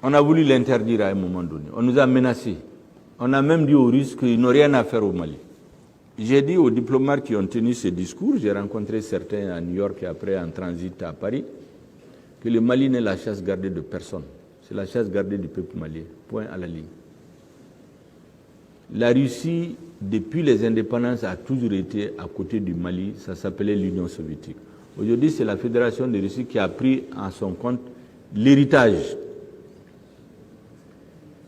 On a voulu l'interdire à un moment donné. On nous a menacés. On a même dit aux Russes qu'ils n'ont rien à faire au Mali. J'ai dit aux diplomates qui ont tenu ce discours, j'ai rencontré certains à New York et après en transit à Paris, que le Mali n'est la chasse gardée de personne. C'est la chasse gardée du peuple malien. Point à la ligne. La Russie, depuis les indépendances, a toujours été à côté du Mali. Ça s'appelait l'Union soviétique. Aujourd'hui, c'est la Fédération de Russie qui a pris en son compte l'héritage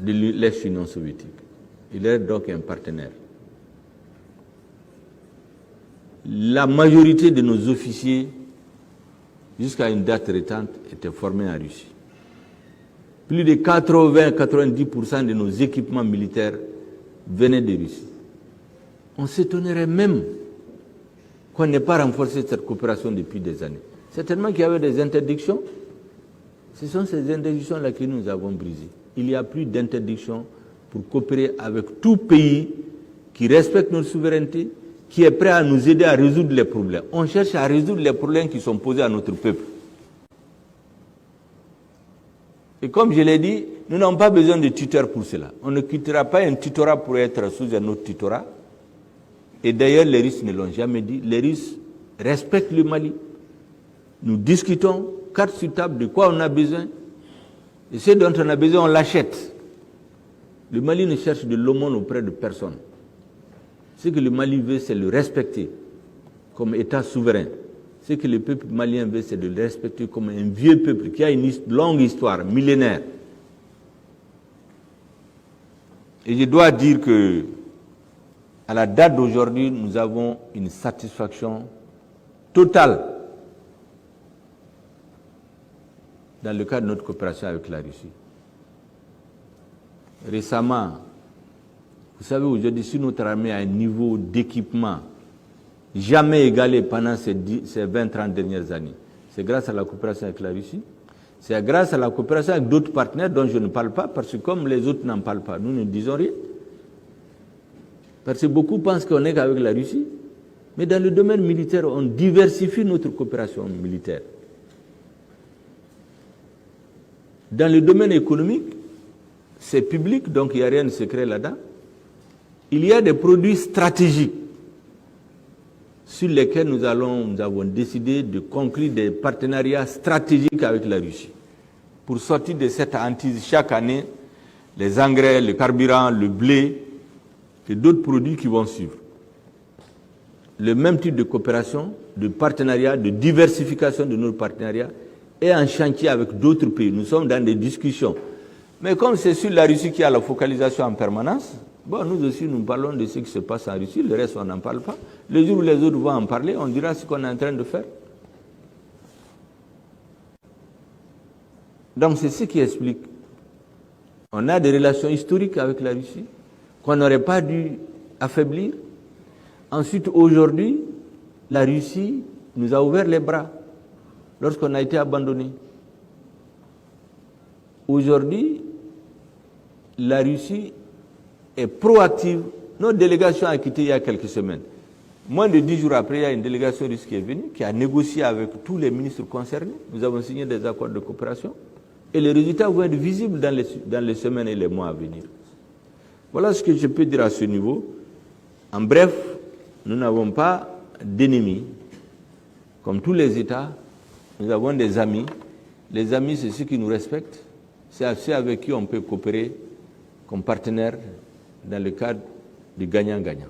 de l'ex-Union soviétique. Il est donc un partenaire. La majorité de nos officiers, jusqu'à une date récente, étaient formés en Russie. Plus de 80-90% de nos équipements militaires venaient de Russie. On s'étonnerait même qu'on n'ait pas renforcé cette coopération depuis des années. Certainement qu'il y avait des interdictions. Ce sont ces interdictions-là que nous avons brisées. Il n'y a plus d'interdiction pour coopérer avec tout pays qui respecte notre souveraineté, qui est prêt à nous aider à résoudre les problèmes. On cherche à résoudre les problèmes qui sont posés à notre peuple. Et comme je l'ai dit, nous n'avons pas besoin de tuteurs pour cela. On ne quittera pas un tutorat pour être sous un autre tutorat. Et d'ailleurs, les Russes ne l'ont jamais dit. Les Russes respectent le Mali. Nous discutons, carte sur table, de quoi on a besoin. Et ce dont on a besoin, on l'achète. Le Mali ne cherche de l'aumône auprès de personne. Ce que le Mali veut, c'est le respecter comme État souverain. Ce que le peuple malien veut, c'est de le respecter comme un vieux peuple qui a une longue histoire, millénaire. Et je dois dire que, à la date d'aujourd'hui, nous avons une satisfaction totale dans le cadre de notre coopération avec la Russie. Récemment, vous savez, aujourd'hui, si notre armée a un niveau d'équipement jamais égalé pendant ces 20-30 dernières années, c'est grâce à la coopération avec la Russie, c'est grâce à la coopération avec d'autres partenaires dont je ne parle pas, parce que comme les autres n'en parlent pas, nous ne disons rien. Parce que beaucoup pensent qu'on n'est qu'avec la Russie, mais dans le domaine militaire, on diversifie notre coopération militaire. Dans le domaine économique, c'est public, donc il n'y a rien de secret là-dedans. Il y a des produits stratégiques sur lesquels nous avons décidé de conclure des partenariats stratégiques avec la Russie pour sortir de cette hantise chaque année, les engrais, le carburant, le blé et d'autres produits qui vont suivre. Le même type de coopération, de partenariat, de diversification de nos partenariats est en chantier avec d'autres pays. Nous sommes dans des discussions. Mais comme c'est sur la Russie qui a la focalisation en permanence, bon, nous aussi, nous parlons de ce qui se passe en Russie, le reste, on n'en parle pas. Le jour où les autres vont en parler, on dira ce qu'on est en train de faire. Donc, c'est ce qui explique. On a des relations historiques avec la Russie qu'on n'aurait pas dû affaiblir. Ensuite, aujourd'hui, la Russie nous a ouvert les bras lorsqu'on a été abandonné. Aujourd'hui, la Russie est proactive. Notre délégation a quitté il y a quelques semaines. Moins de 10 jours après, il y a une délégation russe qui est venue, qui a négocié avec tous les ministres concernés. Nous avons signé des accords de coopération. Et les résultats vont être visibles dans les semaines et les mois à venir. Voilà ce que je peux dire à ce niveau. En bref, nous n'avons pas d'ennemis. Comme tous les États, nous avons des amis. Les amis, c'est ceux qui nous respectent. C'est ceux avec qui on peut coopérer comme partenaire dans le cadre du gagnant-gagnant.